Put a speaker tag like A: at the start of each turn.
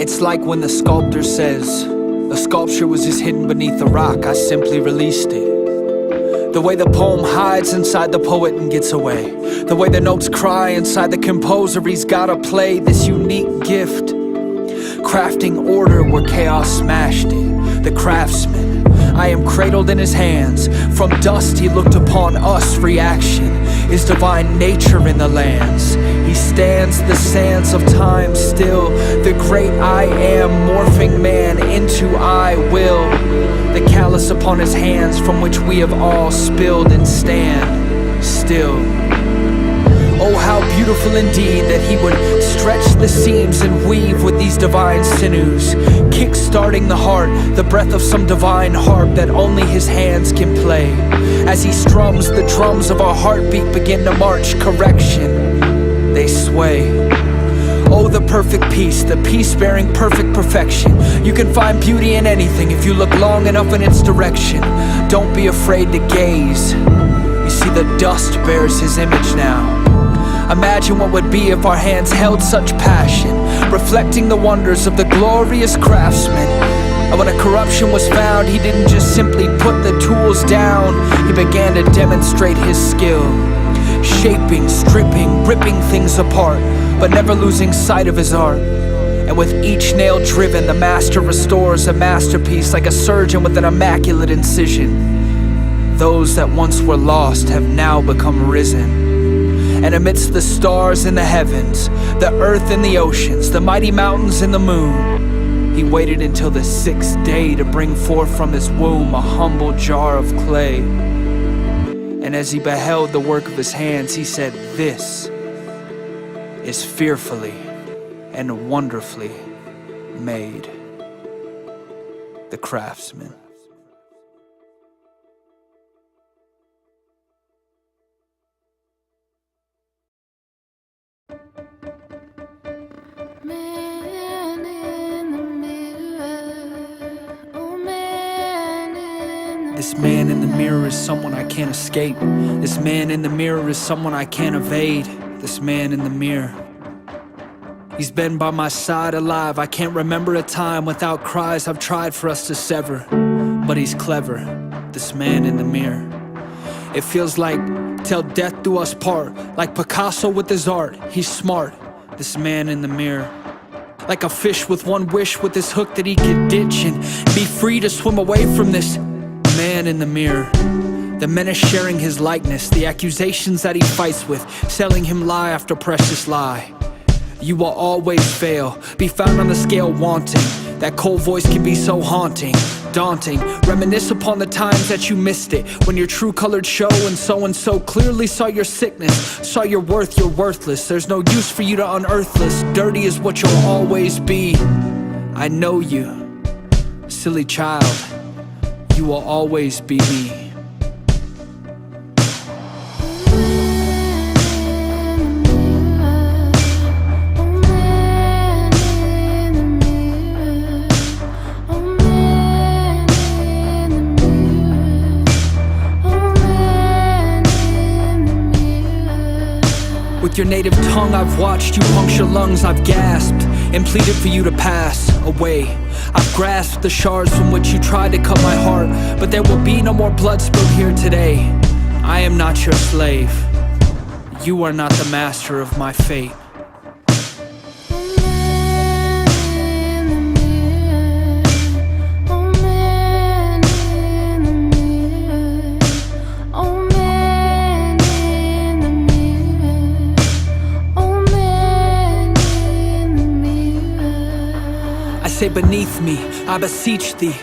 A: It's like when the sculptor says the sculpture was just hidden beneath the rock, I simply released it. The way the poem hides inside the poet and gets away, the way the notes cry inside the composer, he's gotta play this unique gift. Crafting order where chaos smashed it, the craftsman, I am cradled in his hands. From dust he looked upon us, reaction is divine nature in the lands. He stands the sands of time still, the great I am, morphing man into I will. The callus upon his hands from which we have all spilled, and stand still. Oh, how beautiful indeed that he would stretch the seams and weave with these divine sinews, kick-starting the heart, the breath of some divine harp that only his hands can play. As he strums, the drums of our heartbeat begin to march correction, they sway. Oh, the perfect peace, the peace bearing perfect perfection. You can find beauty in anything if you look long enough in its direction. Don't be afraid to gaze. You see, the dust bears his image now. Imagine what would be if our hands held such passion, reflecting the wonders of the glorious craftsman. And when a corruption was found, he didn't just simply put the tools down, he began to demonstrate his skill, shaping, stripping, ripping things apart, but never losing sight of his art. And with each nail driven, the master restores a masterpiece like a surgeon with an immaculate incision. Those that once were lost have now become risen. And amidst the stars in the heavens, the earth and the oceans, the mighty mountains and the moon, he waited until the 6th day to bring forth from his womb a humble jar of clay. And as he beheld the work of his hands, he said, "This is fearfully and wonderfully made." The craftsman. This man in the mirror is someone I can't escape. This man in the mirror is someone I can't evade. This man in the mirror, he's been by my side alive. I can't remember a time without cries I've tried for us to sever. But he's clever, this man in the mirror. It feels like till death do us part, like Picasso with his art. He's smart, this man in the mirror. Like a fish with one wish, with his hook that he could ditch and be free to swim away from this man in the mirror. The menace sharing his likeness, the accusations that he fights with, selling him lie after precious lie. You will always fail, be found on the scale wanting. That cold voice can be so haunting, daunting. Reminisce upon the times that you missed it, when your true colored show and so clearly saw your sickness, saw your worth, you're worthless. There's no use for you to unearth this. Dirty is what you'll always be. I know you, silly child. You will always be me. With your native tongue I've watched you puncture lungs, I've gasped and pleaded for you to pass away. I've grasped the shards from which you tried to cut my heart, but there will be no more blood spilled here today. I am not your slave. You are not the master of my fate. Say beneath me, I beseech thee,